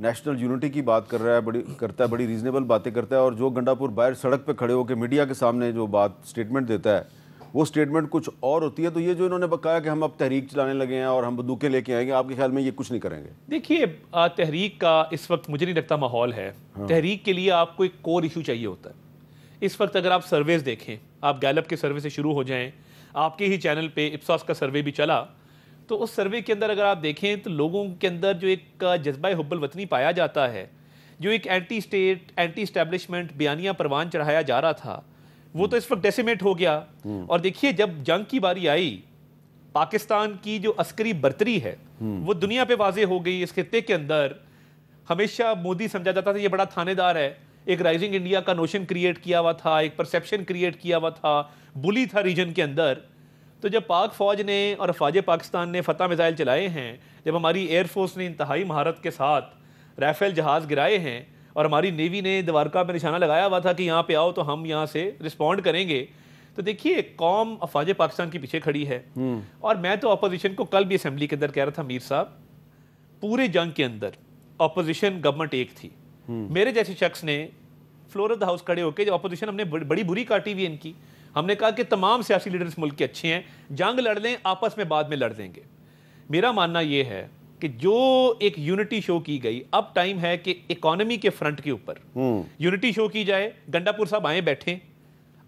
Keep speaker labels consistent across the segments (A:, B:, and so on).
A: National unity کی بات کر رہا ہے, بڑی ریزنیبل باتیں کرتا ہے, اور جو گنڈا پور باہر سڑک پہ کھڑے ہو کے میڈیا کے سامنے جو بات اسٹیٹمنٹ دیتا ہے وہ اسٹیٹمنٹ کچھ اور ہوتی ہے. تو یہ جو انہوں نے بتایا کہ ہم اب تحریک چلانے لگے ہیں اور ہم بندوقیں لے کے آئیں گے, آپ کے خیال میں یہ کچھ نہیں کریں گے؟
B: دیکھیے تحریک کا اس وقت مجھے نہیں لگتا ماحول ہے. تحریک کے لیے آپ کو ایک کور ایشو چاہیے ہوتا ہے. اس وقت اگر آپ سرویز دیکھیں, آپ گیلپ کے سروے سے شروع ہو جائیں, آپ کے ہی چینل پہ اپساس کا سروے بھی چلا, تو اس سروے کے اندر اگر آپ دیکھیں تو لوگوں کے اندر جو ایک جذبہ حب الوطنی پایا جاتا ہے, جو ایک اینٹی اسٹیٹ اینٹی اسٹیبلشمنٹ بیانیہ پروان چڑھایا جا رہا تھا, وہ تو اس وقت ڈیسیمیٹ ہو گیا. اور دیکھیے جب جنگ کی باری آئی, پاکستان کی جو عسکری برتری ہے وہ دنیا پہ واضح ہو گئی. اس خطے کے اندر ہمیشہ مودی سمجھا جاتا تھا یہ بڑا تھانے دار ہے, ایک رائزنگ انڈیا کا نوشن کریٹ کیا ہوا تھا, ایک پرسیپشن کریٹ کیا ہوا تھا, بلی تھا ریجن کے اندر. تو جب پاک فوج نے اور افواج پاکستان نے فتح میزائل چلائے ہیں, جب ہماری ایئر فورس نے انتہائی مہارت کے ساتھ رائفل جہاز گرائے ہیں, اور ہماری نیوی نے دوارکا پہ نشانہ لگایا ہوا تھا کہ یہاں پہ آؤ تو ہم یہاں سے رسپونڈ کریں گے, تو دیکھیے قوم افواج پاکستان کے پیچھے کھڑی ہے. اور میں تو اپوزیشن کو کل بھی اسمبلی کے اندر کہہ رہا تھا, میر صاحب پورے جنگ کے اندر اپوزیشن گورنمنٹ ایک تھی. میرے جیسے شخص نے فلور آف دا ہاؤس کھڑے ہو کے جو اپوزیشن ہم نے بڑی بری کاٹی ہوئی ان کی, ہم نے کہا کہ تمام سیاسی لیڈرز ملک کے اچھے ہیں, جنگ لڑ لیں آپس میں بعد میں لڑ دیں گے. میرا ماننا یہ ہے کہ جو ایک یونٹی شو کی گئی, اب ٹائم ہے کہ اکانومی کے فرنٹ کے اوپر یونٹی شو کی جائے. گنڈا پور صاحب آئیں بیٹھیں,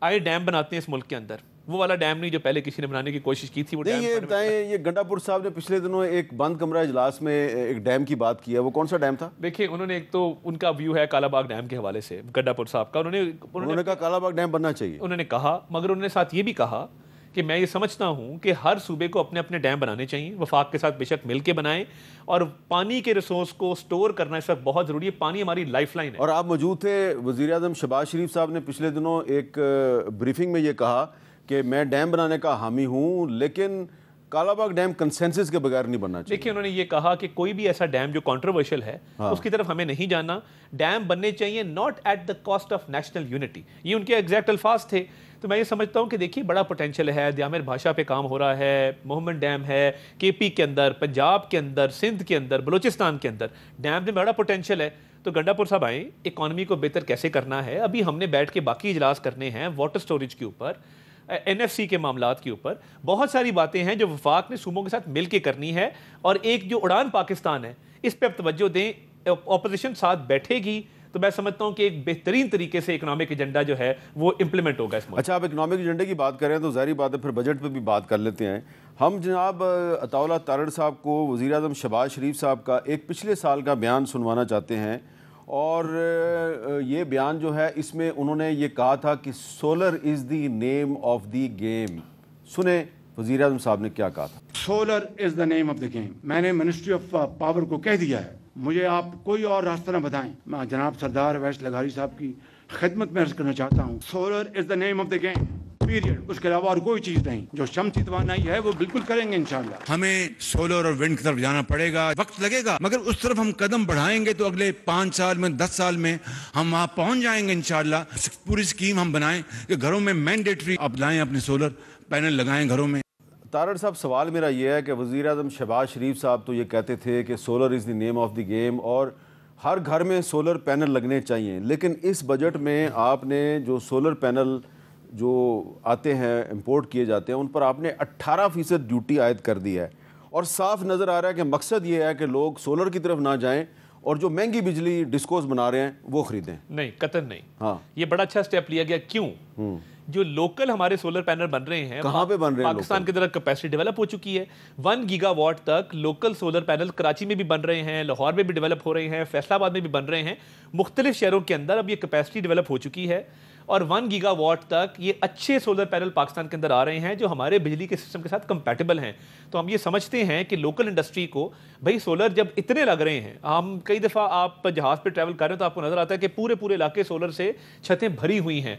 B: آئے ڈیم بناتے ہیں اس ملک کے اندر. وہ والا ڈیم نہیں جو پہلے کسی نے بنانے کی کوشش کی تھی. وہ
A: نہیں, یہ بتائیں, یہ گنڈا پور صاحب نے پچھلے دنوں ایک بند کمرہ اجلاس میں ایک ڈیم کی بات کی ہے, وہ کون سا ڈیم تھا؟
B: دیکھیں انہوں نے ایک تو ان کا ویو ہے کالا باغ ڈیم کے حوالے سے, گنڈا پور صاحب کا. انہوں نے
A: کہا کالا باغ ڈیم بننا چاہیے,
B: انہوں نے کہا, مگر انہوں نے ساتھ یہ بھی کہا کہ میں یہ سمجھتا ہوں کہ ہر صوبے کو اپنے اپنے ڈیم بنانے چاہیے, وفاق کے ساتھ بے شک مل کے بنائیں, اور پانی کے ریسورس کو سٹور کرنا اس وقت بہت ضروری ہے. پانی ہماری لائف لائن ہے. اور
A: آپ موجود تھے, وزیر اعظم شہباز شریف صاحب نے پچھلے دنوں ایک بریفنگ میں یہ کہا کہ میں ڈیم بنانے کا حامی ہوں, لیکن کالا باغ ڈیم کنسنسس کے بغیر نہیں بننا چاہیے.
B: دیکھیں انہوں نے یہ کہا کہ کوئی بھی ایسا ڈیم جو کنٹروورشل ہے اس کی طرف ہمیں نہیں جانا, ڈیم بننے چاہیے not at the cost of national unity. یہ ان کے ایگزیکٹ الفاظ تھے. تو میں یہ سمجھتا ہوں کہ دیکھیے بڑا پوٹینشیل ہے, دیامر بھاشا پہ کام ہو رہا ہے, محمد ڈیم ہے کے پی کے اندر, پنجاب کے اندر, سندھ کے اندر, بلوچستان کے اندر ڈیم میں بڑا پوٹینشیل ہے. تو گنڈا پور صاحب آئیں, اکانومی کو بہتر کیسے کرنا ہے, ابھی ہم نے بیٹھ کے باقی اجلاس کرنے ہیں واٹر سٹوریج کے اوپر, این ایف سی کے معاملات کے اوپر, بہت ساری باتیں ہیں جو وفاق نے صوبوں کے ساتھ مل کے کرنی ہے. اور ایک جو اڑان پاکستان ہے اس پہ اب توجہ دیں, اپوزیشن ساتھ بیٹھے گی تو میں سمجھتا ہوں کہ ایک بہترین طریقے سے اکنامک ایجنڈا جو ہے وہ امپلیمنٹ ہوگا اس ملک.
A: اچھا, آپ اکنامک ایجنڈے کی بات کریں تو ظاہری بات ہے پھر بجٹ پہ بھی بات کر لیتے ہیں. ہم جناب عطا اللہ تارڑ صاحب کو وزیر اعظم شہباز شریف صاحب کا ایک پچھلے سال کا بیان سنوانا چاہتے ہیں, اور یہ بیان جو ہے اس میں انہوں نے یہ کہا تھا کہ solar is the name of the game. سنیں وزیر اعظم صاحب نے کیا کہا تھا.
C: Solar is the name of the game. میں نے منسٹری آف پاور کو کہہ دیا ہے, مجھے آپ کوئی اور راستہ نہ بتائیں. میں جناب سردار اویس لغاری صاحب کی خدمت میں عرض کرنا چاہتا ہوں, solar is the name of the game period. اس کے علاوہ اور کوئی چیز نہیں. جو شمسی توانائی ہے وہ بالکل کریں گے انشاءاللہ.
D: ہمیں سولر اور ونڈ کی طرف جانا پڑے گا, وقت لگے گا, مگر اس طرف ہم قدم بڑھائیں گے تو اگلے 5 سال میں 10 سال میں ہم وہاں پہنچ جائیں گے انشاءاللہ. پوری اسکیم ہم بنائیں کہ گھروں میں مینڈیٹری آپ لائیں, اپنے سولر پینل لگائیں گھروں میں.
A: تارڑ صاحب, سوال میرا یہ ہے کہ وزیر اعظم شہباز شریف صاحب تو یہ کہتے تھے کہ solar is the name of the game اور ہر گھر میں سولر پینل لگنے چاہیے, لیکن اس بجٹ میں آپ نے جو سولر پینل جو آتے ہیں امپورٹ کیے جاتے ہیں ان پر آپ نے 18% ڈیوٹی عائد کر دی ہے, اور صاف نظر آ رہا ہے کہ مقصد یہ ہے کہ لوگ سولر کی طرف نہ جائیں اور جو مہنگی بجلی ڈسکوز بنا رہے ہیں وہ خریدیں.
B: نہیں, قطعاً نہیں.
A: ہاں,
B: یہ بڑا اچھا سٹیپ لیا گیا. کیوں؟ جو لوکل ہمارے سولر پینل بن رہے ہیں
A: کہاں پہ بن رہے ہیں؟
B: پاکستان کی طرف کیپیسٹی ڈیولپ ہو چکی ہے. 1 گیگا واٹ تک لوکل سولر پینل کراچی میں بھی بن رہے ہیں, لاہور میں بھی ڈیولپ ہو رہے ہیں, فیصل آباد میں بھی بن رہے ہیں, مختلف شہروں کے اندر اب یہ کیپیسٹی ڈیولپ ہو چکی ہے. اور 1 گیگا واٹ تک یہ اچھے سولر پینل پاکستان کے اندر آ رہے ہیں جو ہمارے بجلی کے سسٹم کے ساتھ کمپیٹیبل ہیں. تو ہم یہ سمجھتے ہیں کہ لوکل انڈسٹری کو بھائی سولر جب اتنے لگ رہے ہیں, ہم کئی دفعہ آپ جہاز پہ ٹریول کر رہے ہیں تو آپ کو نظر آتا ہے کہ پورے علاقے سولر سے چھتیں بھری ہوئی ہیں.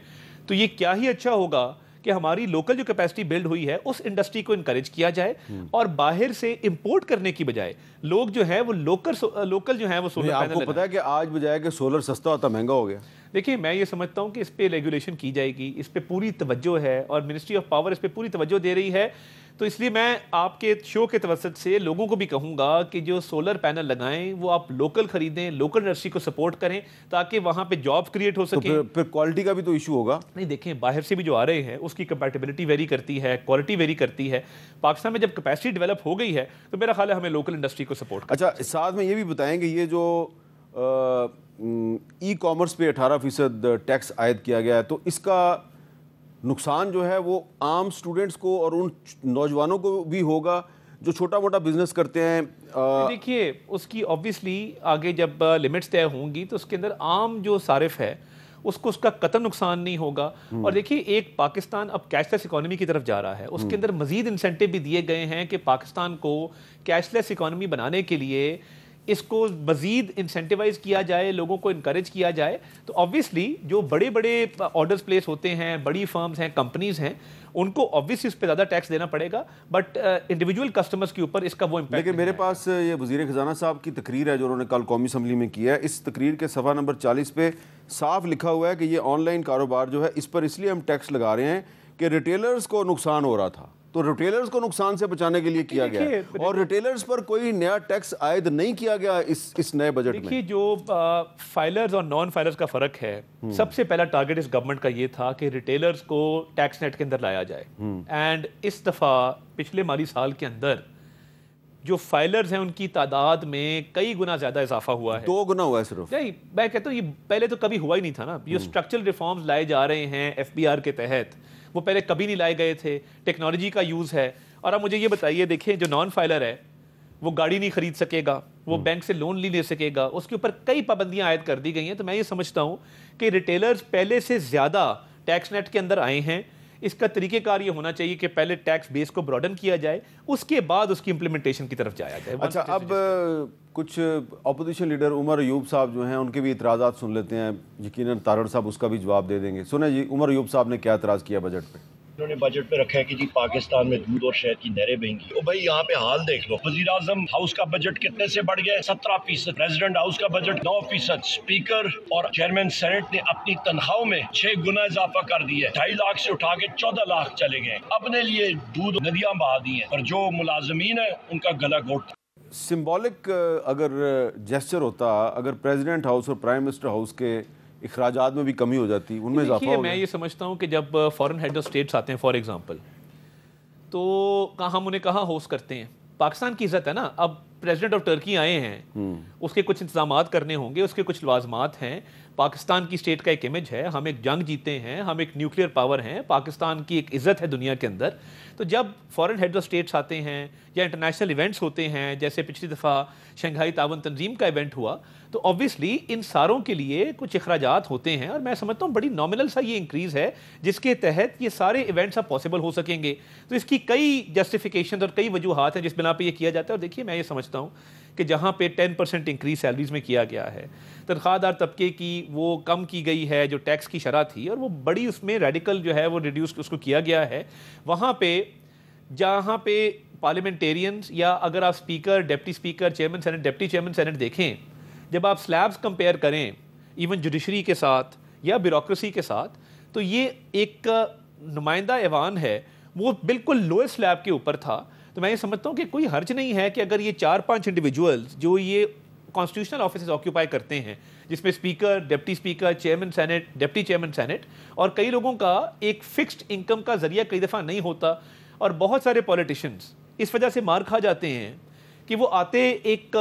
B: تو یہ کیا ہی اچھا ہوگا کہ ہماری لوکل جو کیپیسٹی بلڈ ہوئی ہے اس انڈسٹری کو انکریج کیا جائے, اور باہر سے امپورٹ کرنے کی بجائے لوگ جو ہیں وہ لوکل جو ہیں وہ سولر پینل.
A: آپ کو پتا ہے کہ آج بجائے کہ سولر سستا ہوتا مہنگا ہو گیا.
B: دیکھیے میں یہ سمجھتا ہوں کہ اس پہ ریگولیشن کی جائے گی، اس پہ پوری توجہ ہے اور منسٹری آف پاور اس پہ پوری توجہ دے رہی ہے. تو اس لیے میں آپ کے شو کے توسط سے لوگوں کو بھی کہوں گا کہ جو سولر پینل لگائیں وہ آپ لوکل خریدیں، لوکل انڈسٹری کو سپورٹ کریں تاکہ وہاں پہ جابس کریٹ ہو سکیں.
A: پھر کوالٹی کا بھی تو ایشو ہوگا.
B: نہیں دیکھیں باہر سے بھی جو آ رہے ہیں اس کی کمپیٹیبلٹی ویری کرتی ہے، کوالٹی ویری کرتی ہے. پاکستان میں جب کیپیسٹی ڈیولپ ہو گئی ہے تو میرا خیال ہے ہمیں لوکل انڈسٹری کو سپورٹ کریں.
A: اچھا ساتھ میں یہ بھی بتائیں کہ یہ جو ای کامرس پہ 18% ٹیکس عائد کیا گیا ہے تو اس کا نقصان جو ہے وہ عام سٹوڈنٹس کو اور ان نوجوانوں کو بھی ہوگا جو چھوٹا موٹا بزنس کرتے ہیں.
B: دیکھیے اس کی آبویسلی آگے جب لمٹس طے ہوں گی تو اس کے اندر عام جو صارف ہے اس کو اس کا قطعاً نقصان نہیں ہوگا. اور دیکھیے ایک پاکستان اب کیش لیس اکانومی کی طرف جا رہا ہے، اس کے اندر مزید انسینٹیو بھی دیے گئے ہیں کہ پاکستان کو کیش لیس اکانومی بنانے کے لیے اس کو مزید انسینٹیوائز کیا جائے، لوگوں کو انکریج کیا جائے. تو آبویسلی جو بڑے بڑے آرڈرز پلیس ہوتے ہیں، بڑی فرمز ہیں، کمپنیز ہیں، ان کو آبویسلی اس پہ زیادہ ٹیکس دینا پڑے گا، بٹ انڈیویجول کسٹمرز کے اوپر اس کا وہ امپیکٹ.
A: لیکن میرے پاس یہ وزیر خزانہ صاحب کی تقریر ہے جو انہوں نے کل قومی اسمبلی میں کیا ہے. اس تقریر کے صفحہ نمبر 40 پہ صاف لکھا ہوا ہے کہ یہ آن لائن کاروبار جو ہے اس پر اس لیے ہم ٹیکس لگا رہے ہیں کہ ریٹیلرز کو نقصان ہو رہا تھا، تو ریٹیلرز کو نقصان سے بچانے کے لیے کیا گیا ہے اور ریٹیلرز پر کوئی نیا ٹیکس عائد نہیں کیا گیا اس نئے بجٹ میں.
B: دیکھیے جو فائلرز اور نان فائلرز کا فرق ہے، سب سے پہلا ٹارگٹ اس گورنمنٹ کا یہ تھا کہ ریٹیلرز کو ٹیکس نیٹ کے اندر لایا جائے. اینڈ اس دفعہ پچھلے مالی سال کے اندر جو فائلرز ہیں ان کی تعداد میں کئی گنا زیادہ اضافہ ہوا ہے.
A: 2 گنا ہوا ہے صرف.
B: نہیں میں کہتا ہوں یہ پہلے تو کبھی ہوا ہی نہیں تھا نا. یہ اسٹرکچرل ریفارمز لائے جا رہے ہیں FBR کے تحت، وہ پہلے کبھی نہیں لائے گئے تھے. ٹیکنالوجی کا یوز ہے. اور اب مجھے یہ بتائیے، دیکھیں جو نان فائلر ہے وہ گاڑی نہیں خرید سکے گا، وہ بینک سے لون نہیں لے سکے گا، اس کے اوپر کئی پابندیاں عائد کر دی گئی ہیں. تو میں یہ سمجھتا ہوں کہ ریٹیلرز پہلے سے زیادہ ٹیکس نیٹ کے اندر آئے ہیں. اس کا طریقہ کار یہ ہونا چاہیے کہ پہلے ٹیکس بیس کو براڈن کیا جائے، اس کے بعد اس کی امپلیمنٹیشن کی طرف جایا جائے.
A: اچھا اب کچھ اپوزیشن لیڈر عمر ایوب صاحب جو ہیں ان کے بھی اعتراضات سن لیتے ہیں. یقیناً تارڑ صاحب اس کا بھی جواب دے دیں گے. سنیں جی عمر ایوب صاحب نے کیا اعتراض کیا بجٹ پہ.
E: انہوں نے بجٹ پہ رکھا ہے کہ جی پاکستان میں دودھ اور شہد کی نہریں بہیں گی. بھائی یہاں پہ حال دیکھ لو، وزیر اعظم ہاؤس کا بجٹ کتنے سے بڑھ گیا؟ 17%. پریزیڈنٹ ہاؤس کا بجٹ 9%. اسپیکر اور چیئرمین سینٹ نے اپنی تنخواہوں میں 6 گنا اضافہ کر دیا ہے. 2.5 لاکھ سے اٹھا کے 14 لاکھ چلے گئے. اپنے لیے دودھ ندیاں بہا دی ہیں اور جو ملازمین ہیں ان کا گلا گھونٹ.
A: سمبولک اگر جیسچر ہوتا، اگر پریزیڈنٹ ہاؤس اور پرائم منسٹر ہاؤس کے اخراجات میں بھی کمی ہو جاتی، ان میں اضافہ ہو.
B: میں یہ سمجھتا ہوں کہ جب فورن ہیڈ آف اسٹیٹس آتے ہیں فار ایگزامپل، تو ہم انہیں کہاں ہوسٹ کرتے ہیں؟ پاکستان کی عزت ہے نا. اب پریزیڈنٹ آف ٹرکی آئے ہیں، اس کے کچھ انتظامات کرنے ہوں گے، اس کے کچھ لوازمات ہیں. پاکستان کی اسٹیٹ کا ایک امیج ہے، ہم ایک جنگ جیتے ہیں، ہم ایک نیوکلیئر پاور ہیں، پاکستان کی ایک عزت ہے دنیا کے اندر. تو جب فورن ہیڈ آف اسٹیٹس آتے ہیں یا انٹرنیشنل ایونٹس ہوتے ہیں، جیسے پچھلی دفعہ شنگھائی تعاون تنظیم کا ایونٹ ہوا، تو آبویسلی ان ساروں کے لیے کچھ اخراجات ہوتے ہیں. اور میں سمجھتا ہوں بڑی نامنل سا یہ انکریز ہے جس کے تحت یہ سارے ایونٹس اب پاسبل ہو سکیں گے. تو اس کی کئی جسٹیفیکیشن اور کئی وجوہات ہیں جس بنا پہ یہ کیا جاتا ہے. اور دیکھیے میں یہ سمجھتا ہوں کہ جہاں پہ 10% انکریز سیلریز میں کیا گیا ہے، تنخواہ دار طبقے کی وہ کم کی گئی ہے جو ٹیکس کی شرح تھی، اور وہ بڑی اس میں ریڈیکل جو ہے وہ ریڈیوس اس کو کیا گیا ہے. وہاں پہ جہاں پہ پارلیمنٹیرینز یا اگر آپ speaker, deputy speaker, chairman senate, deputy chairman senate دیکھیں، جب آپ سلیبس کمپیئر کریں ایون جوڈیشری کے ساتھ یا بیوروکریسی کے ساتھ، تو یہ ایک نمائندہ ایوان ہے وہ بالکل لوئسٹ سلیب کے اوپر تھا. تو میں یہ سمجھتا ہوں کہ کوئی حرج نہیں ہے کہ اگر یہ 4-5 انڈیویجولز جو یہ کانسٹیٹیوشنل آفیسز آکیوپائی کرتے ہیں، جس میں speaker, deputy speaker, chairman senate, deputy chairman senate, اور کئی لوگوں کا ایک فکسڈ انکم کا ذریعہ کئی دفعہ نہیں ہوتا، اور بہت سارے پولیٹیشینز اس وجہ سے مار کھا جاتے ہیں کہ وہ آتے ایک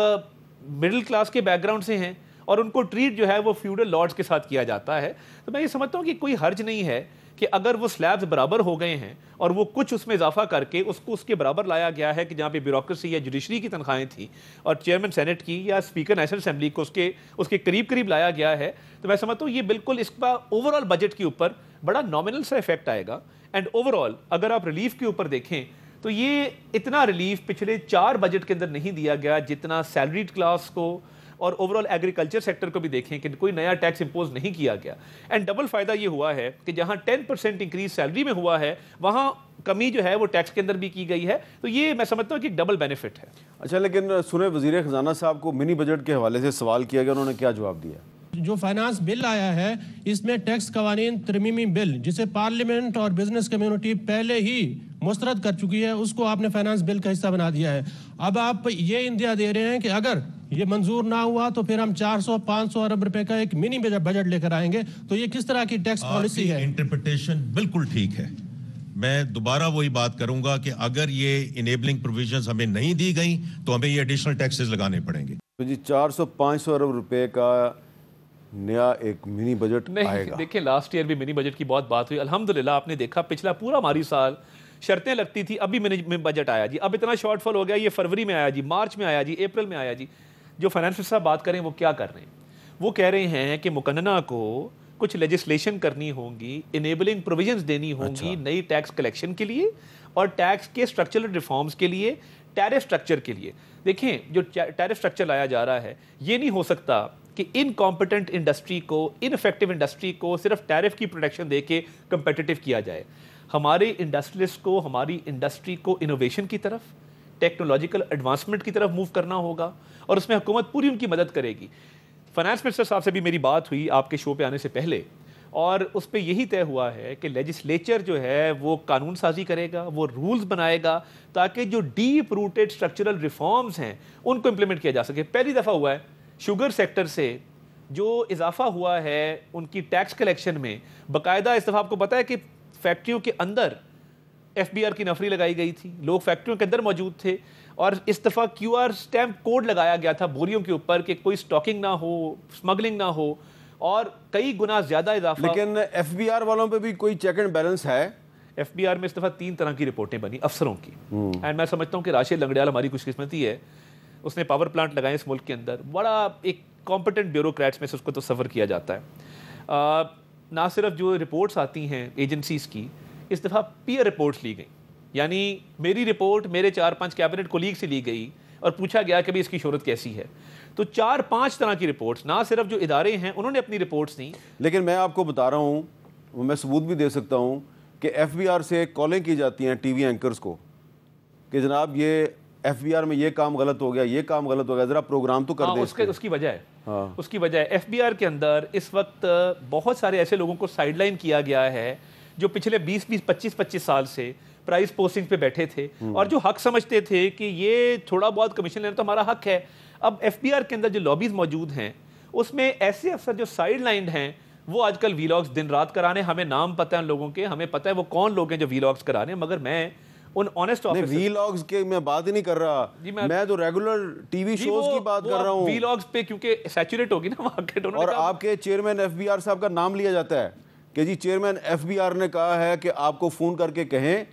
B: مڈل کلاس کے بیک گراؤنڈ سے ہیں اور ان کو ٹریٹ جو ہے وہ فیوڈل لارڈز کے ساتھ کیا جاتا ہے. تو میں یہ سمجھتا ہوں کہ کوئی حرج نہیں ہے کہ اگر وہ سلیبز برابر ہو گئے ہیں اور وہ کچھ اس میں اضافہ کر کے اس کو اس کے برابر لایا گیا ہے کہ جہاں پہ بیوروکریسی یا جوڈیشری کی تنخواہیں تھیں اور چیئرمین سینٹ کی یا اسپیکر نیشنل اسمبلی کو اس کے قریب لایا گیا ہے. تو میں سمجھتا ہوں یہ بالکل اس کا اوور آل بجٹ کے اوپر بڑا نامنل سا افیکٹ آئے گا. اینڈ اوور آل اگر آپ ریلیف کے اوپر دیکھیں تو یہ اتنا ریلیف پچھلے 4 بجٹ کے اندر نہیں دیا گیا جتنا سیلریڈ کلاس کو اور اوور آل ایگریکلچر سیکٹر کو بھی دیکھیں کہ کوئی نیا ٹیکس امپوز نہیں کیا گیا. اینڈ ڈبل فائدہ یہ ہوا ہے کہ جہاں 10% انکریز سیلری میں ہوا ہے وہاں کمی جو ہے وہ ٹیکس کے اندر بھی کی گئی ہے. تو یہ میں سمجھتا ہوں کہ ایک ڈبل بینیفٹ ہے.
A: اچھا لیکن سنیں وزیر خزانہ صاحب کو منی بجٹ کے حوالے سے سوال کیا گیا، انہوں نے کیا جواب دیا؟
F: جو فائنانس بل آیا ہے اس میں ٹیکس قوانین ترمیمی بل جسے پارلیمنٹ اور بزنس کمیونٹی پہلے ہی مسترد کر چکی ہے اس کو آپ نے فائنانس بل کا حصہ بنا دیا ہے. اب آپ یہ اندیا دے رہے ہیں کہ اگر یہ منظور نہ ہوا تو پھر ہم 400-500 ارب روپے کا ایک منی بجٹ لے کر آئیں گے. تو یہ کس طرح کی ٹیکس پالیسی ہے؟
G: انٹرپریٹیشن بالکل ٹھیک ہے. میں دوبارہ وہی بات کروں گا کہ اگر یہ انیبلنگ پروویژنز ہمیں نہیں دی گئیں تو ہمیں یہ ایڈیشنل ٹیکسز لگانے پڑیں گے.
A: جی 400-500 ارب روپے کا نیا ایک منی بجٹ آئے گا.
B: دیکھیں لاسٹ ایئر بھی منی بجٹ کی بہت بات ہوئی. الحمدللہ آپ نے دیکھا پچھلا پورا مالی سال شرطیں لگتی تھی, ابھی منی بجٹ آیا جی, اب اتنا شارٹ فال ہو گیا, یہ فروری میں آیا جی, مارچ میں آیا جی, اپریل میں آیا جی. جو فائنانس منسٹر صاحب بات کریں وہ کیا کر رہے ہیں؟ وہ کہہ رہے ہیں کہ مقننہ کو کچھ لیجسلیشن کرنی ہوں گی, انیبلنگ پروویژنز دینی ہوں گی نئی ٹیکس کلیکشن کے لیے اور ٹیکس کے اسٹرکچرل ریفارمز کے لیے, ٹیرف اسٹرکچر کے لیے. دیکھیں جو ٹیرف اسٹرکچر لایا جا رہا ہے یہ نہیں ہو سکتا کہ انکمپیٹنٹ انڈسٹری کو, انفیکٹو انڈسٹری کو صرف ٹیرف کی پروٹیکشن دے کے کمپیٹیٹیو کیا جائے. ہمارے انڈسٹریلسٹ کو, ہماری انڈسٹری کو انوویشن کی طرف, ٹیکنالوجیکل ایڈوانسمنٹ کی طرف موو کرنا ہوگا اور اس میں حکومت پوری ان کی مدد کرے گی. فائنانس منسٹر صاحب سے بھی میری بات ہوئی آپ کے شو پہ آنے سے پہلے اور اس پہ یہی طے ہوا ہے کہ لیجسلیچر جو ہے وہ قانون سازی کرے گا, وہ رولز بنائے گا تاکہ جو ڈیپ روٹڈ اسٹرکچرل ریفارمز ہیں ان کو امپلیمنٹ کیا جا سکے. پہلی دفعہ ہوا ہے شوگر سیکٹر سے جو اضافہ ہوا ہے ان کی ٹیکس کلیکشن میں, باقاعدہ اس دفعہ آپ کو پتہ ہے کہ فیکٹریوں کے اندر ایف بی آر کی نفری لگائی گئی تھی, لوگ فیکٹریوں کے اندر موجود تھے اور اس دفعہ کیو آر سٹیمپ کوڈ لگایا گیا تھا بوریوں کے اوپر کہ کوئی سٹاکنگ نہ ہو, سمگلنگ نہ ہو, اور کئی گنا زیادہ اضافہ.
A: لیکن ایف بی آر والوں پہ بھی کوئی چیک اینڈ بیلنس ہے؟
B: ایف بی آر میں اس دفعہ 3 طرح کی رپورٹیں بنی افسروں کی, اینڈ میں سمجھتا ہوں کہ راشد لنگڑیال ہماری خوش قسمتی ہے, اس نے پاور پلانٹ لگائے اس ملک کے اندر, بڑا ایک کمپیٹنٹ بیوروکریٹس میں سے اس کو تصور کیا جاتا ہے. نہ صرف جو رپورٹس آتی ہیں ایجنسیز کی, اس دفعہ پیئر رپورٹس لی گئیں, یعنی میری رپورٹ میرے 4-5 کیبنٹ کولیگ سے لی گئی اور پوچھا گیا کہ اس کی شہرت کیسی ہے. تو 4-5 طرح کی رپورٹس, نہ صرف جو ادارے ہیں انہوں نے اپنی رپورٹس دیں.
A: لیکن میں آپ کو بتا رہا ہوں, میں ثبوت بھی دے سکتا ہوں کہ ایف بی آر سے کالیں کی جاتی ہیں ٹی وی اینکرز کو کہ جناب یہ ایف بی آر میں یہ کام غلط ہو گیا, یہ کام غلط ہو گیا, ذرا پروگرام تو کر دیں.
B: اس کی وجہ ہے, اس کی وجہ ہے ایف بی آر کے اندر اس وقت بہت سارے ایسے لوگوں کو سائڈ لائن کیا گیا ہے جو پچھلے 20-25 سال سے پرائز پوسٹنگ پہ بیٹھے تھے اور جو حق سمجھتے تھے کہ یہ تھوڑا بہت کمیشن لینا تو ہمارا حق ہے. اب ایف بی آر کے اندر جو لابیز موجود ہیں اس میں ایسے افسر جو سائڈ لائنڈ ہیں وہ آج کل وی لاگس دن رات کرانے, ہمیں نام پتہ ہے ان لوگوں کے, ہمیں پتہ ہے وہ کون لوگ ہیں جو وی لاگس کرانے, مگر میں ان آنےسٹ آفیسر
A: وی لاگز کے میں بات ہی نہیں کر رہا, میں تو ریگولر ٹی وی شوز کی بات کر رہا ہوں.
B: وی لاگس پہ کیونکہ سیچوریٹ ہوگی نا مارکیٹ.
A: اور آپ کے چیئرمین ایف بی آر صاحب کا نام لیا جاتا ہے کہ جی چیئرمین ایف بی آر نے کہا ہے کہ آپ کو فون کر کے کہیں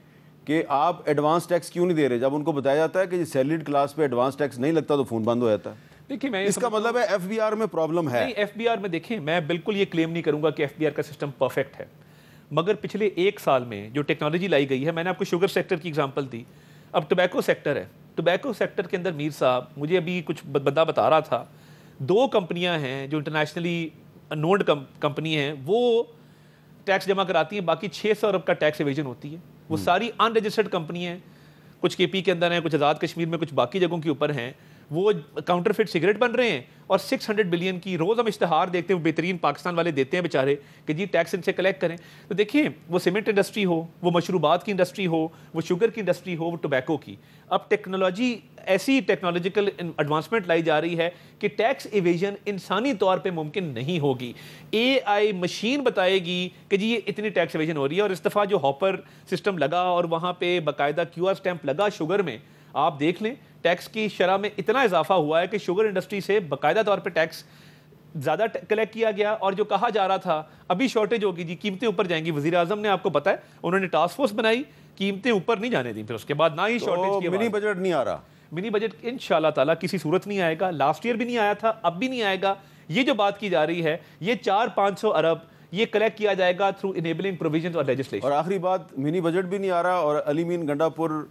A: کہ آپ ایڈوانس ٹیکس کیوں نہیں دے رہے. جب ان کو بتایا جاتا ہے کہ سیلریڈ کلاس پہ ایڈوانس ٹیکس نہیں لگتا تو فون بند ہو جاتا ہے.
B: دیکھیں میں
A: اس کا مطلب ہے ایف بی آر میں پرابلم ہے.
B: نہیں, ایف بی آر میں دیکھیں میں بالکل یہ کلیم نہیں کروں گا کہ ایف بی آر کا سسٹم پرفیکٹ ہے, مگر پچھلے 1 سال میں جو ٹیکنالوجی لائی گئی ہے, میں نے آپ کو شوگر سیکٹر کی اگزامپل دی, اب ٹوبیکو سیکٹر ہے, ٹوبیکو سیکٹر کے اندر میر صاحب مجھے ابھی کچھ بندہ بتا رہا تھا 2 کمپنیاں ہیں جو انٹرنیشنلی نوڈ کمپنی ہیں, وہ ٹیکس جمع کراتی ہیں, باقی 600 ارب کا ٹیکس ایویژن ہوتی ہے. وہ ساری ان رجسٹرڈ کمپنی ہیں, کچھ کے پی کے اندر ہیں, کچھ آزاد کشمیر میں, کچھ باقی جگہوں کے اوپر ہیں. وہ کاؤنٹر فٹ سگریٹ بن رہے ہیں اور 600 بلین کی روز ہم اشتہار دیکھتے ہیں, وہ بہترین پاکستان والے دیتے ہیں بیچارے کہ جی ٹیکس ان سے کلیکٹ کریں. تو دیکھیں وہ سیمنٹ انڈسٹری ہو, وہ مشروبات کی انڈسٹری ہو, وہ شوگر کی انڈسٹری ہو, وہ ٹوبیکو کی, اب ٹیکنالوجی ایسی ٹیکنالوجیکل ایڈوانسمنٹ لائی جا رہی ہے کہ ٹیکس ایویژن انسانی طور پہ ممکن نہیں ہوگی. اے آئی مشین بتائے گی کہ جی یہ اتنی ٹیکس ایویژن ہو رہی ہے. اور اس دفعہ جو ہاپر سسٹم لگا اور وہاں پہ باقاعدہ کیو آر سٹیمپ لگا شوگر میں, آپ دیکھ لیں ٹیکس کی شرح میں اتنا اضافہ ہوا ہے کہ شوگر انڈسٹری سے باقاعدہ طور پہ ٹیکس زیادہ کلیکٹ کیا گیا. اور جو کہا جا رہا تھا ابھی شارٹیج ہوگی جی, قیمتیں اوپر جائیں گی, وزیر اعظم نے آپ کو پتہ ہے انہوں نے ٹاسک فورس بنائی, قیمتیں اوپر نہیں جانے دیں, پھر اس کے بعد نہ ہی شارٹیج کی
A: منی بجٹ نہیں آ رہا.
B: منی بجٹ انشاءاللہ تعالیٰ کسی صورت نہیں آئے گا, لاسٹ ایئر بھی نہیں آیا تھا, اب بھی نہیں آئے گا. یہ جو بات کی جا رہی ہے یہ 400-500 ارب یہ کلیکٹ کیا جائے گا تھرو انیبلنگ پروویژنز اور لیجسلیشن.
A: اور آخری بات, منی بجٹ بھی نہیں آ رہا اور علی مین گنڈا پور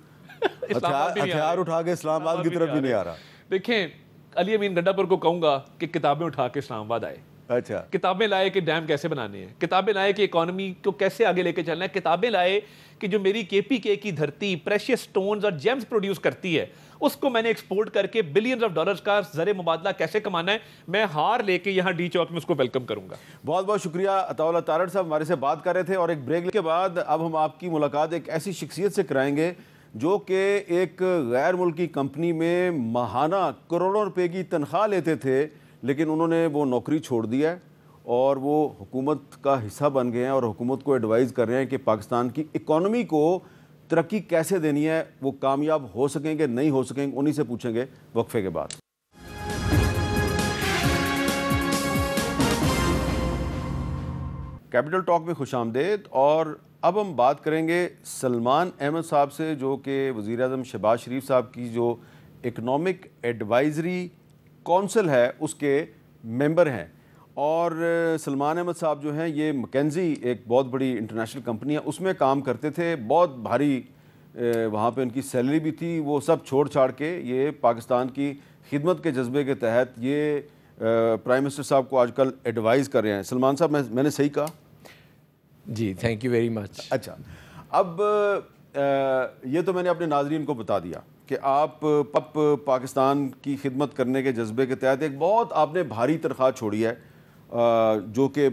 A: ہتھیار اٹھا کے اسلام آباد کی طرف بھی نہیں آ رہا.
B: دیکھیں علی امین گنڈا پور کو کہوں گا کہ کتابیں اٹھا کے اسلام آباد آئے.
A: اچھا
B: کتابیں لائے کہ ڈیم کیسے بنانے ہیں, کتابیں لائے کہ اکانومی کو کیسے آگے لے کے چلنا ہے, کتابیں لائے کہ جو میری KPK کی دھرتی پریشیس سٹونز اور جیمز پروڈیوس کرتی ہے اس کو میں نے ایکسپورٹ کر کے بلینز آف ڈالرز کا زر مبادلہ کیسے کمانا ہے, میں ہار لے کے یہاں ڈی چوک میں اس کو ویلکم کروں گا.
A: بہت بہت شکریہ عطا اللہ تارڑ صاحب, ہمارے سے بات کر رہے تھے. اور ایک بریک کے بعد اب ہم آپ کی ملاقات ایک ایسی شخصیت سے کرائیں گے جو کہ ایک غیر ملکی کمپنی میں ماہانہ کروڑوں روپے کی تنخواہ لیتے تھے, لیکن انہوں نے وہ نوکری چھوڑ دیا اور وہ حکومت کا حصہ بن گئے ہیں اور حکومت کو ایڈوائز کر رہے ہیں کہ پاکستان کی اکانومی کو ترقی کیسے دینی ہے, وہ کامیاب ہو سکیں گے نہیں ہو سکیں گے, انہی سے پوچھیں گے وقفے کے بعد. کیپٹل ٹاک میں خوش آمدید. اور اب ہم بات کریں گے سلمان احمد صاحب سے, جو کہ وزیر اعظم شہباز شریف صاحب کی جو اکنامک ایڈوائزری کونسل ہے اس کے ممبر ہیں. اور سلمان احمد صاحب جو ہیں یہ مکینزی ایک بہت بڑی انٹرنیشنل کمپنی ہے, اس میں کام کرتے تھے, بہت بھاری وہاں پہ ان کی سیلری بھی تھی. وہ سب چھوڑ چھاڑ کے یہ پاکستان کی خدمت کے جذبے کے تحت یہ پرائم منسٹر صاحب کو آج کل ایڈوائز کر رہے ہیں. سلمان صاحب میں نے صحیح کہا؟
H: جی تھینک یو ویری مچ.
A: اچھا, اب یہ تو میں نے اپنے ناظرین کو بتا دیا کہ آپ پاکستان کی خدمت کرنے کے جذبے کے تحت ایک بہت آپ نے بھاری تنخواہ چھوڑی ہے, جو کہ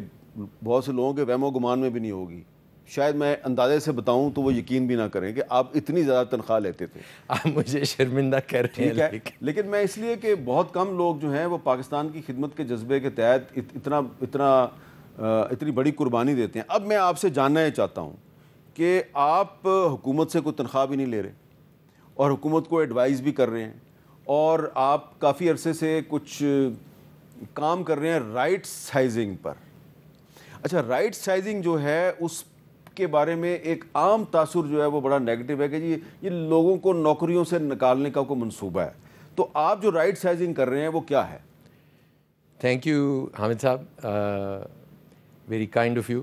A: بہت سے لوگوں کے وہم و گمان میں بھی نہیں ہوگی. شاید میں اندازے سے بتاؤں تو وہ یقین بھی نہ کریں کہ آپ اتنی زیادہ تنخواہ لیتے تھے.
H: آپ مجھے شرمندہ کر رہے ہیں.
A: لیکن میں اس لیے کہ بہت کم لوگ جو ہیں وہ پاکستان کی خدمت کے جذبے کے تحت اتنی بڑی قربانی دیتے ہیں. اب میں آپ سے جاننا یہ چاہتا ہوں کہ آپ حکومت سے کوئی تنخواہ بھی نہیں لے رہے اور حکومت کو ایڈوائز بھی کر رہے ہیں, اور آپ کافی عرصے سے کچھ کام کر رہے ہیں رائٹ سائزنگ پر. اچھا, رائٹ سائزنگ جو ہے اس کے بارے میں ایک عام تاثر جو ہے وہ بڑا نیگیٹو ہے کہ جی یہ لوگوں کو نوکریوں سے نکالنے کا کوئی منصوبہ ہے. تو آپ جو رائٹ سائزنگ کر رہے ہیں وہ کیا ہے؟
H: تھینک یو حامد صاحب, very kind of you.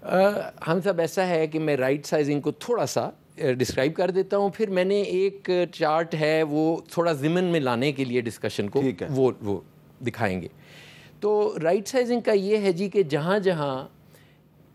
H: Hamid صاحب, ایسا ہے کہ میں رائٹ سائزنگ کو تھوڑا سا ڈسکرائب کر دیتا ہوں, پھر میں نے ایک چارٹ ہے وہ تھوڑا ضمن میں لانے کے لیے ڈسکشن کو وہ دکھائیں گے. تو رائٹ سائزنگ کا یہ ہے جی کہ جہاں جہاں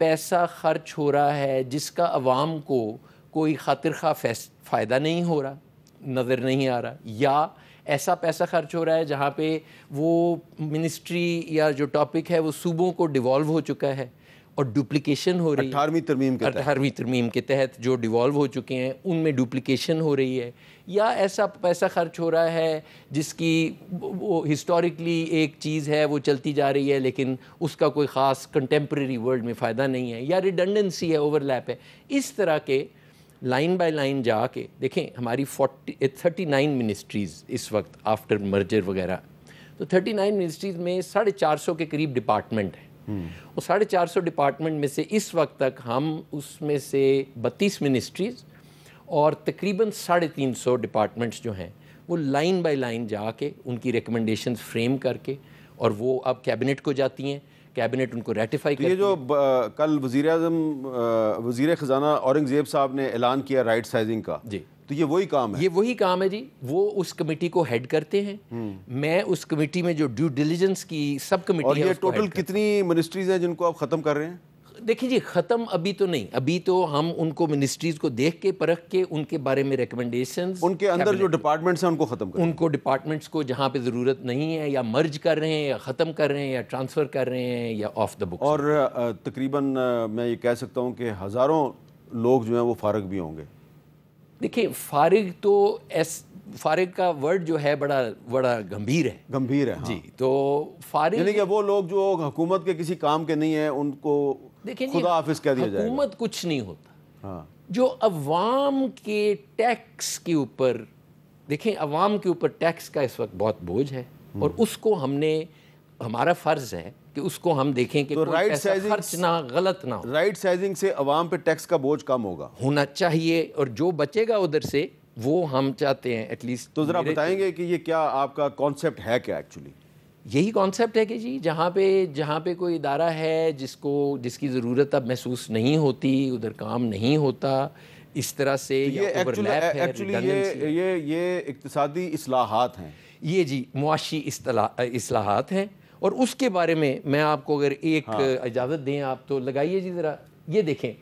H: پیسہ خرچ ہو رہا ہے جس کا عوام کو کوئی خاطر خواہ فائدہ نہیں ہو رہا, نظر نہیں آ رہا, یا ایسا پیسہ خرچ ہو رہا ہے جہاں پہ وہ منسٹری یا جو ٹاپک ہے وہ صوبوں کو ڈیوالو ہو چکا ہے اور ڈپلیکیشن ہو رہی ہے. 18ویں ترمیم کے تحت جو ڈیوالو ہو چکے ہیں ان میں ڈپلیکیشن ہو رہی ہے, یا ایسا پیسہ خرچ ہو رہا ہے جس کی وہ ہسٹوریکلی ایک چیز ہے وہ چلتی جا رہی ہے لیکن اس کا کوئی خاص کنٹمپریری ورلڈ میں فائدہ نہیں ہے, یا ریڈنڈنسی ہے, اوور لیپ ہے. اس طرح کے لائن بائی لائن جا کے دیکھیں ہماری 39 منسٹریز اس وقت آفٹر مرجر وغیرہ, تو 39 منسٹریز میں 450 کے قریب ڈپارٹمنٹ ہیں. اور 450 ڈپارٹمنٹ میں سے اس وقت تک ہم اس میں سے 32 منسٹریز اور تقریباً 350 ڈپارٹمنٹس جو ہیں وہ لائن بائی لائن جا کے ان کی ریکمنڈیشنز فریم کر کے, اور وہ اب کیبنٹ کو جاتی ہیں, کیبنٹ ان کو ریٹیفائی کرتی ہے.
A: یہ جو کل وزیر اعظم وزیر خزانہ اورنگزیب صاحب نے اعلان کیا رائٹ سائزنگ کا,
H: جی,
A: تو یہ وہی کام ہے؟
H: یہ وہی کام ہے جی. وہ اس کمیٹی کو ہیڈ کرتے ہیں. میں اس کمیٹی میں جو ڈیو ڈیلیجنس کی سب کمیٹی ہے.
A: اور یہ ٹوٹل کتنی منسٹریز ہیں جن کو آپ ختم کر رہے ہیں؟
H: دیکھیں جی, ختم ابھی تو نہیں, ابھی تو ہم ان کو منسٹریز کو دیکھ کے پرکھ کے ان کے بارے میں ریکمنڈیشنز,
A: ان کے اندر جو ڈپارٹمنٹس ہیں ان کو ختم کر رہے ہیں.
H: ان کو ڈپارٹمنٹس کو جہاں پہ ضرورت نہیں ہے یا مرج کر رہے ہیں یا ختم کر رہے ہیں یا ٹرانسفر کر رہے ہیں یا آف دا بک.
A: اور تقریباً میں یہ کہہ سکتا ہوں کہ ہزاروں لوگ جو ہیں وہ فارغ بھی ہوں گے.
H: دیکھیں فارغ تو فارغ کا ورڈ جو ہے بڑا گمبھیر ہے. جی, تو فارغ
A: یعنی کہ وہ لوگ جو حکومت کے کسی کام کے نہیں ہیں ان کو خدا حافظ کہہ دیا جائے گا.
H: حکومت کچھ نہیں ہوتا. جو عوام کے ٹیکس کے اوپر, دیکھیں عوام کے اوپر ٹیکس کا اس وقت بہت بوجھ ہے, اور اس کو ہمارا فرض ہے کہ اس کو ہم دیکھیں کہ کوئی پیسہ خرچ نہ غلط نہ ہو.
A: رائٹ سائزنگ سے عوام پہ ٹیکس کا بوجھ کم ہونا
H: چاہیے, اور جو بچے گا ادھر سے وہ ہم چاہتے ہیں ایٹ لیسٹ.
A: تو ذرا بتائیں گے کہ یہ کیا آپ کا کانسیپٹ ہے کیا ایکچولی؟
H: یہی کانسیپٹ ہے کہ جی جہاں پہ کوئی ادارہ ہے جس کی ضرورت اب محسوس نہیں ہوتی, ادھر کام نہیں ہوتا اس طرح سے,
A: یہ اقتصادی اصلاحات ہیں.
H: یہ جی معاشی اصلاحات ہیں, اور اس کے بارے میں آپ کو اگر ایک اجازت دیں آپ تو لگائیے جی ذرا یہ دیکھیں.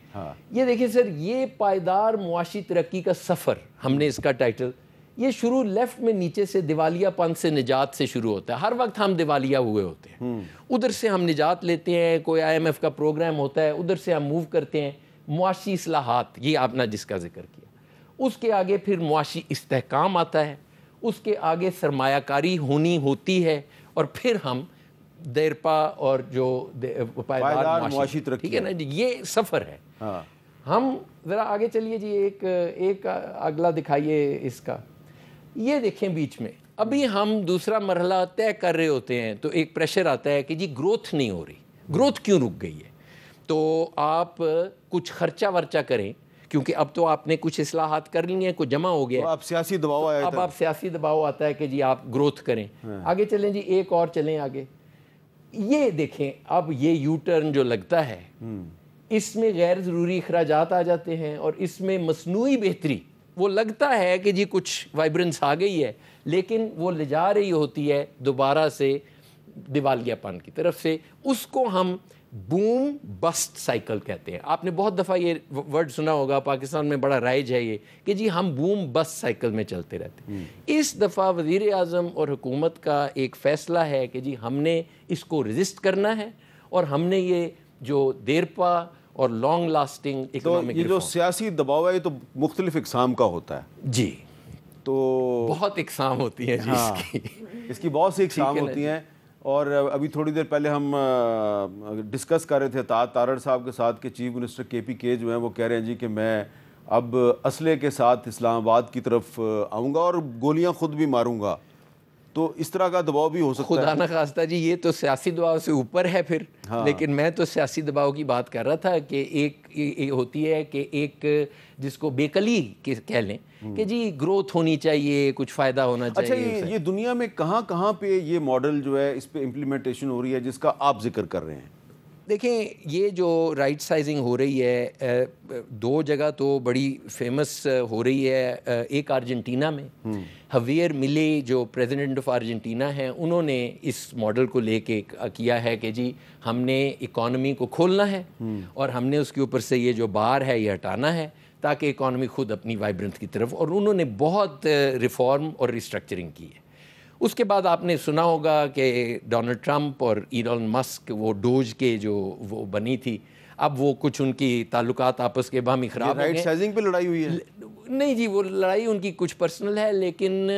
H: یہ دیکھیں سر, یہ پائیدار معاشی ترقی کا سفر ہم نے اس کا ٹائٹل, یہ شروع لیفٹ میں نیچے سے دیوالیہ پن سے نجات سے شروع ہوتا ہے. ہر وقت ہم دیوالیہ ہوئے ہوتے ہیں, ادھر سے ہم نجات لیتے ہیں, کوئی IMF کا پروگرام ہوتا ہے ادھر سے ہم موو کرتے ہیں. معاشی اصلاحات, یہ آپ نے جس کا ذکر کیا, اس کے آگے پھر معاشی استحکام آتا ہے, اس کے آگے سرمایہ کاری ہونی ہوتی ہے, اور پھر ہم دیرپا اور جو پائیدار معاشی ترقی, ٹھیک ہے نا جی, یہ سفر ہے. ہم ذرا آگے چلیے جی, ایک اگلا دکھائیے اس کا. یہ دیکھیں بیچ میں ابھی ہم دوسرا مرحلہ طے کر رہے ہوتے ہیں تو ایک پریشر آتا ہے کہ جی گروتھ نہیں ہو رہی, گروتھ کیوں رک گئی ہے, تو آپ کچھ خرچہ ورچہ کریں, کیونکہ اب تو آپ نے کچھ اصلاحات کر لی ہیں, کچھ جمع ہو گیا,
A: اب سیاسی دباؤ آیا,
H: اب آپ سیاسی دباؤ آتا ہے کہ جی آپ گروتھ کریں. آگے چلیں جی, ایک اور چلیں آگے. یہ دیکھیں اب یہ یو ٹرن جو لگتا ہے, اس میں غیر ضروری اخراجات آ جاتے ہیں, اور اس میں مصنوعی بہتری, وہ لگتا ہے کہ جی کچھ وائبرنس آ گئی ہے, لیکن وہ لے جا رہی ہوتی ہے دوبارہ سے دیوالیہ پن کی طرف سے. اس کو ہم بوم بسٹ سائیکل کہتے ہیں. آپ نے بہت دفعہ یہ ورڈ سنا ہوگا, پاکستان میں بڑا رائج ہے یہ کہ جی ہم بوم بسٹ سائیکل میں چلتے رہتے ہیں. اس دفعہ وزیر اعظم اور حکومت کا ایک فیصلہ ہے کہ جی ہم نے اس کو ریزسٹ کرنا ہے, اور ہم نے یہ جو دیرپا اور لانگ لاسٹنگ اکنامک,
A: یہ جو سیاسی دباؤ ہے یہ تو مختلف اقسام کا ہوتا ہے
H: جی,
A: تو
H: بہت اقسام ہوتی ہیں جی,
A: اس کی بہت سی اقسام ہوتی ہیں. اور ابھی تھوڑی دیر پہلے ہم ڈسکس کر رہے تھے تارڑ صاحب کے ساتھ کہ چیف منسٹر KPK جو ہیں وہ کہہ رہے ہیں جی کہ میں اب اسلحے کے ساتھ اسلام آباد کی طرف آؤں گا اور گولیاں خود بھی ماروں گا. تو اس طرح کا دباؤ بھی ہو سکتا ہے.
H: خدا نہ خواستہ جی, یہ تو سیاسی دباؤ سے اوپر ہے پھر. لیکن میں تو سیاسی دباؤ کی بات کر رہا تھا کہ ایک ہوتی ہے کہ ایک جس کو بیکلی کہہ لیں کہ جی گروتھ ہونی چاہیے, کچھ فائدہ ہونا چاہیے.
A: اچھا, یہ دنیا میں کہاں پہ یہ ماڈل جو ہے اس پہ امپلیمنٹیشن ہو رہی ہے جس کا آپ ذکر کر رہے ہیں؟
H: دیکھیں, یہ جو رائٹ سائزنگ ہو رہی ہے, دو جگہ تو بڑی فیمس ہو رہی ہے. ایک ارجنٹینا میں, حویر ملی جو پریزیڈنٹ آف ارجنٹینا ہیں, انہوں نے اس ماڈل کو لے کے کیا ہے کہ جی ہم نے اکانومی کو کھولنا ہے, اور ہم نے اس کے اوپر سے یہ جو بار ہے یہ ہٹانا ہے تاکہ اکانومی خود اپنی وائبرنس کی طرف, اور انہوں نے بہت ریفارم اور ریسٹرکچرنگ کی ہے. اس کے بعد آپ نے سنا ہوگا کہ ڈونلڈ ٹرمپ اور ایلن مسک, وہ ڈوج کے جو وہ بنی تھی, اب وہ کچھ ان کی تعلقات آپس کے باہمی خراب ہو گئے.
A: رائٹ سائزنگ پہ لڑائی ہوئی ہے؟
H: نہیں جی, وہ لڑائی ان کی کچھ پرسنل ہے, لیکن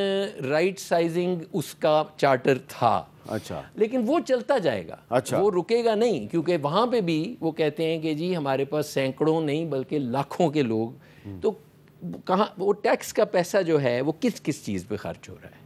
H: رائٹ سائزنگ اس کا چارٹر تھا.
A: اچھا,
H: لیکن وہ چلتا جائے گا, وہ رکے گا نہیں, کیونکہ وہاں پہ بھی وہ کہتے ہیں کہ جی ہمارے پاس سینکڑوں نہیں بلکہ لاکھوں کے لوگ, تو کہاں وہ ٹیکس کا پیسہ جو ہے وہ کس چیز پہ خرچ ہو رہا ہے.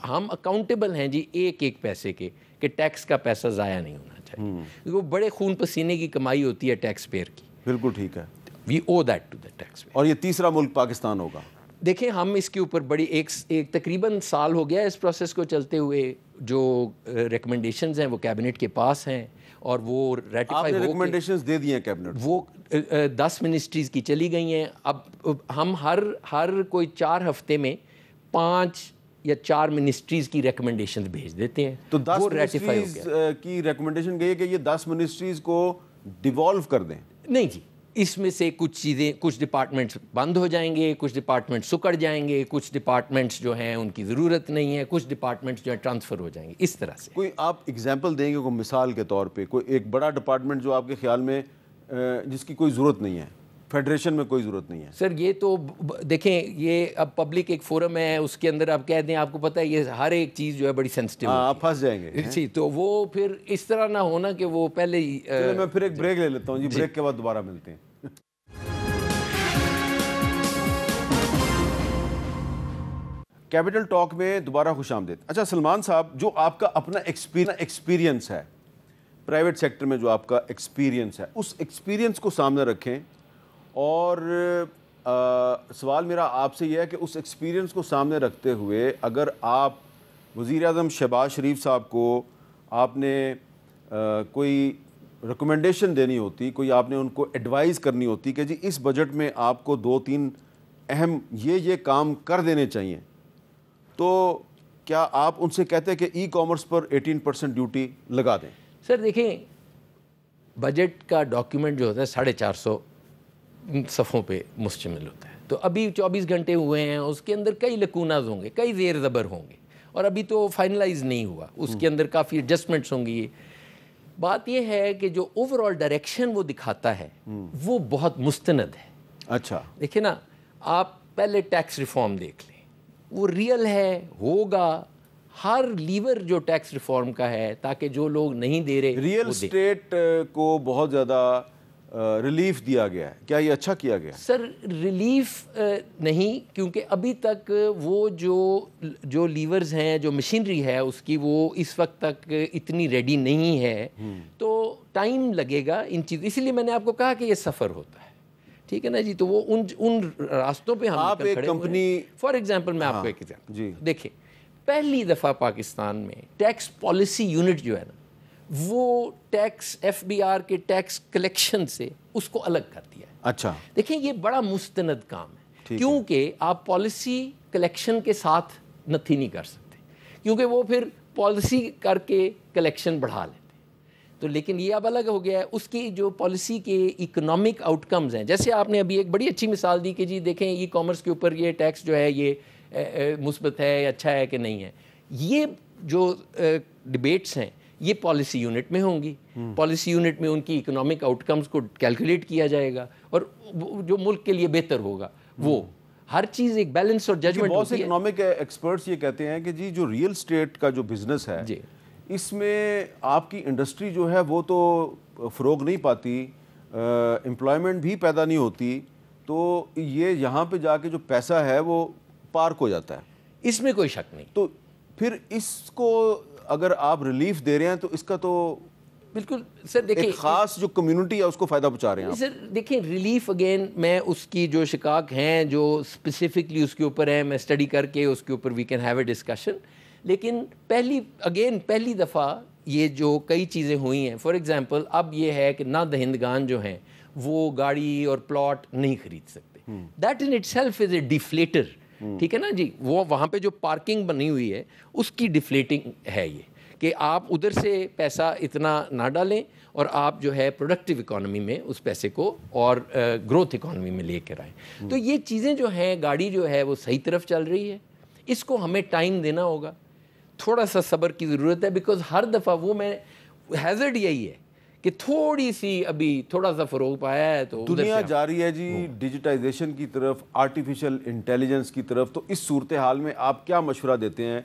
H: ہم اکاؤنٹیبل ہیں جی ایک پیسے کے, کہ ٹیکس کا پیسہ ضائع نہیں ہونا چاہیے. وہ بڑے خون پسینے کی کمائی ہوتی ہے ٹیکس پیئر کی.
A: بالکل ٹھیک ہے,
H: we owe that to the taxpayer.
A: اور یہ تیسرا ملک پاکستان ہوگا.
H: دیکھیں, ہم اس کے اوپر بڑی ایک تقریباً سال ہو گیا اس پروسیس کو چلتے ہوئے. جو ریکمنڈیشنز ہیں وہ کیبنٹ کے پاس ہیں, اور وہ ریٹیفائی ہو,
A: ریکمنڈیشنز دے دی ہیں کیبنٹ,
H: وہ 10 منسٹریز کی چلی گئی ہیں. اب ہم ہر کوئی 4 ہفتے میں 5 یا 4 منسٹریز کی ریکمنڈیشنز بھیج دیتے ہیں.
A: تو 10 منسٹریز کی ریکمنڈیشن گئی ہے کہ یہ 10 منسٹریز کو ڈیوالو کر دیں.
H: نہیں جی, اس میں سے کچھ چیزیں, کچھ ڈپارٹمنٹس بند ہو جائیں گے, کچھ ڈپارٹمنٹس سکڑ جائیں گے, کچھ ڈپارٹمنٹس جو ہیں ان کی ضرورت نہیں ہے, کچھ ڈپارٹمنٹس جو ہیں ٹرانسفر ہو جائیں گے. اس طرح سے
A: کوئی آپ ایگزامپل دیں گے, کوئی مثال کے طور پہ کوئی ایک بڑا ڈپارٹمنٹ جو آپ کے خیال میں جس کی کوئی ضرورت نہیں ہے, فیڈریشن میں کوئی ضرورت نہیں ہے؟
H: سر یہ تو دیکھیں, یہ اب پبلک ایک فورم ہے, اس کے اندر آپ کہہ دیں, آپ کو پتہ ہے یہ ہر ایک چیز جو ہے بڑی سینسٹیو ہے,
A: آپ پھنس جائیں گے
H: جی. تو وہ پھر اس طرح نہ ہونا کہ وہ پہلے ہی.
A: میں پھر ایک بریک لے لیتا ہوں جی, بریک کے بعد دوبارہ ملتے ہیں. کیپٹل ٹاک میں دوبارہ خوش آمدید. اچھا سلمان صاحب, جو آپ کا اپنا ایکسپیرینس ہے پرائیویٹ سیکٹر میں, جو آپ کا ایکسپیرینس ہے, اس ایکسپیرینس کو سامنے رکھیں, اور سوال میرا آپ سے یہ ہے کہ اس ایکسپیرینس کو سامنے رکھتے ہوئے اگر آپ وزیر اعظم شہباز شریف صاحب کو آپ نے کوئی ریکمنڈیشن دینی ہوتی, کوئی آپ نے ان کو ایڈوائز کرنی ہوتی کہ جی اس بجٹ میں آپ کو 2-3 اہم یہ کام کر دینے چاہیے, تو کیا آپ ان سے کہتے ہیں کہ ای کامرس پر 18% ڈیوٹی لگا دیں؟
H: سر دیکھیں بجٹ کا ڈاکیومنٹ جو ہوتا ہے 450 صفحوں پہ مشتمل ہوتا ہے، تو ابھی 24 گھنٹے ہوئے ہیں، اس کے اندر کئی لکوناز ہوں گے، کئی زیر زبر ہوں گے، اور ابھی تو فائنلائز نہیں ہوا، اس کے اندر کافی ایڈجسٹمنٹس ہوں گی۔ بات یہ ہے کہ جو اوور آل ڈائریکشن وہ دکھاتا ہے وہ بہت مستند ہے۔
A: اچھا
H: دیکھیں نا، آپ پہلے ٹیکس ریفارم دیکھ لیں، وہ ریئل ہے، ہوگا، ہر لیور جو ٹیکس ریفارم کا ہے تاکہ جو لوگ نہیں دے رہے
A: ریئل اسٹیٹ کو بہت زیادہ ریلیف دیا گیا ہے، کیا یہ اچھا کیا گیا؟
H: سر ریلیف نہیں، کیونکہ ابھی تک وہ جو لیورز ہیں، جو مشینری ہے اس کی، وہ اس وقت تک اتنی ریڈی نہیں ہے، تو ٹائم لگے گا ان چیز، اسی لیے میں نے آپ کو کہا کہ یہ سفر ہوتا ہے، ٹھیک ہے نا جی۔ تو وہ ان راستوں پہ ہم
A: آپ ایک کمپنی،
H: فار ایگزامپل میں آپ کو ایک ایگزامپل
A: جی
H: دیکھیں، پہلی دفعہ پاکستان میں ٹیکس پالیسی یونٹ جو ہے نا، وہ ٹیکس ایف بی آر کے ٹیکس کلیکشن سے اس کو الگ کر دیا ہے۔
A: اچھا
H: دیکھیں یہ بڑا مستند کام ہے، کیونکہ آپ پالیسی کلیکشن کے ساتھ نتھی نہیں کر سکتے، کیونکہ وہ پھر پالیسی کر کے کلیکشن بڑھا لیتے، تو لیکن یہ اب الگ ہو گیا ہے۔ اس کی جو پالیسی کے اکنامک آؤٹ کمز ہیں، جیسے آپ نے ابھی ایک بڑی اچھی مثال دی کہ جی دیکھیں ای کامرس کے اوپر یہ ٹیکس جو ہے یہ مثبت ہے، اچھا ہے کہ نہیں ہے، یہ جو ڈبیٹس ہیں یہ پالیسی یونٹ میں ہوں گی، پالیسی یونٹ میں ان کی اکنامک آؤٹ کمز کو کیلکولیٹ کیا جائے گا، اور جو ملک کے لیے بہتر ہوگا وہ ہر چیز ایک بیلنس اور ججمنٹ
A: بہت سے
H: ہوتی ہے۔
A: اکنامک ایکسپرٹس یہ کہتے ہیں کہ جی جو ریئل اسٹیٹ کا جو بزنس ہے
H: جی
A: اس میں آپ کی انڈسٹری جو ہے وہ تو فروغ نہیں پاتی، امپلائمنٹ بھی پیدا نہیں ہوتی، تو یہ یہاں پہ جا کے جو پیسہ ہے وہ پارک ہو جاتا ہے،
H: اس میں کوئی شک نہیں۔
A: تو پھر اس کو اگر آپ ریلیف دے رہے ہیں تو اس کا تو
H: بالکل سر دیکھیں،
A: ایک خاص جو کمیونٹی ہے اس کو فائدہ پہنچا رہے ہیں آپ۔
H: سر دیکھیں ریلیف اگین میں اس کی جو شقاق ہیں جو اسپیسیفکلی اس کے اوپر ہیں، میں اسٹڈی کر کے اس کے اوپر we can have a discussion, لیکن پہلی دفعہ یہ جو کئی چیزیں ہوئی ہیں، فار ایگزامپل اب یہ ہے کہ نہ دہندگان جو ہیں وہ گاڑی اور پلاٹ نہیں خرید سکتے، that in itself is a deflator, ٹھیک ہے نا جی۔ وہ وہاں پہ جو پارکنگ بنی ہوئی ہے اس کی ڈیفلیٹنگ ہے یہ کہ آپ ادھر سے پیسہ اتنا نہ ڈالیں اور آپ جو ہے پروڈکٹیو اکانومی میں اس پیسے کو اور گروتھ اکانومی میں لے کر آئیں۔ تو یہ چیزیں جو ہیں، گاڑی جو ہے وہ صحیح طرف چل رہی ہے، اس کو ہمیں ٹائم دینا ہوگا، تھوڑا سا صبر کی ضرورت ہے، بیکاز ہر دفعہ وہ میں ہیزرڈ یہی ہے کہ تھوڑی سی ابھی تھوڑا سا فروغ پایا ہے تو
A: دنیا جا رہی ہے جی ڈیجیٹائزیشن کی طرف، آرٹیفیشل انٹیلیجنس کی طرف، تو اس صورتحال میں آپ کیا مشورہ دیتے ہیں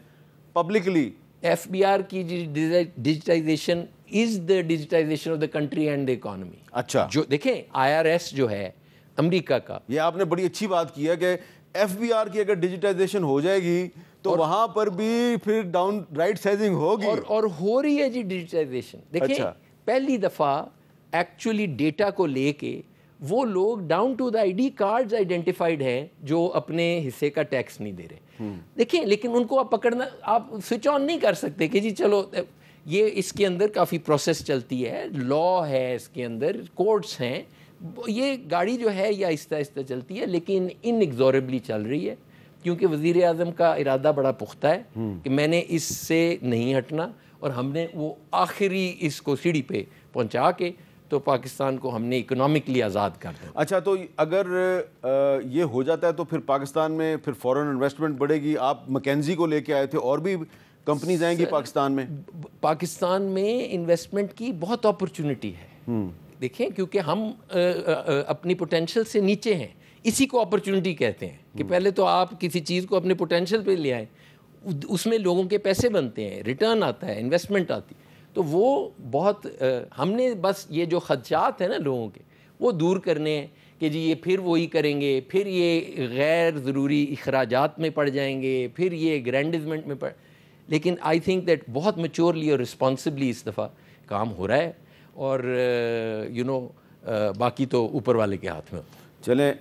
A: پبلکلی؟
H: ایف بی آر کی digitization is the digitization of the country and the economy.
A: اچھا
H: جو دیکھیں آئی آر ایس جو ہے امریکہ کا،
A: یہ آپ نے بڑی اچھی بات کی ہے کہ ایف بی آر کی اگر ڈیجیٹائزیشن ہو جائے گی تو وہاں پر بھی پھر ڈاؤن رائٹ سائزنگ ہوگی،
H: اور ہو رہی ہے جی ڈیجیٹائزیشن۔ دیکھیں پہلی دفعہ ایکچولی ڈیٹا کو لے کے وہ لوگ down to the I D cards identified ہیں جو اپنے حصے کا ٹیکس نہیں دے رہے، دیکھیں لیکن ان کو آپ پکڑنا، آپ سوئچ آن نہیں کر سکتے کہ جی چلو یہ اس کے اندر کافی پروسیس چلتی ہے، لا ہے اس کے اندر، کورٹس ہیں، یہ گاڑی جو ہے یہ آہستہ آہستہ چلتی ہے لیکن انیگزوریبلی چل رہی ہے، کیونکہ وزیر اعظم کا ارادہ بڑا پختہ ہے کہ میں نے اس سے نہیں ہٹنا، اور ہم نے وہ آخری اس کو سیڑھی پہ پہنچا کے تو پاکستان کو ہم نے اکنامکلی آزاد کر دیا۔
A: اچھا تو اگر یہ ہو جاتا ہے تو پھر پاکستان میں پھر فورن انویسٹمنٹ بڑھے گی، آپ مکینزی کو لے کے آئے تھے، اور بھی کمپنیز آئیں گی پاکستان میں؟
H: پاکستان میں انویسٹمنٹ کی بہت اپرچونٹی ہے، دیکھیں کیونکہ ہم اپنی پوٹینشیل سے نیچے ہیں، اسی کو اپرچونٹی کہتے ہیں کہ پہلے تو آپ کسی چیز کو اپنے پوٹینشیل پہ لے آئیں، اس میں لوگوں کے پیسے بنتے ہیں، ریٹرن آتا ہے، انویسٹمنٹ آتی، تو وہ بہت ہم نے بس یہ جو خدشات ہیں نا لوگوں کے وہ دور کرنے ہیں کہ جی یہ پھر وہی کریں گے، پھر یہ غیر ضروری اخراجات میں پڑ جائیں گے، پھر یہ گرینڈزمنٹ میں لیکن آئی تھنک دیٹ بہت میچورلی اور رسپانسبلی اس دفعہ کام ہو رہا ہے، اور باقی تو اوپر والے کے ہاتھ میں ہوتا ہے۔
A: چلیں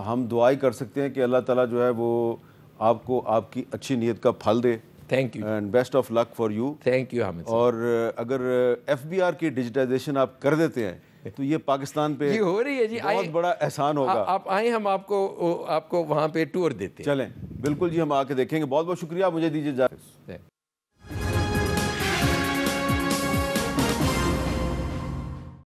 A: ہم دعائی کر سکتے ہیں کہ اللہ تعالیٰ جو ہے وہ آپ کو آپ کی اچھی نیت کا پھل دے،
H: thank you
A: and best of luck for you.
H: Thank you Hamid صاحب۔
A: اور اگر ایف بی آر کی ڈیجیٹائزیشن آپ کر دیتے ہیں تو یہ پاکستان پہ
H: یہ ہو رہی ہے جی،
A: بہت بڑا احسان ہوگا۔
H: آپ آئیں، ہم آپ کو وہاں پہ ٹور دیتے ہیں۔
A: چلیں بالکل جی، ہم آ کے دیکھیں گے. بہت بہت شکریہ, مجھے دیجیے اجازت.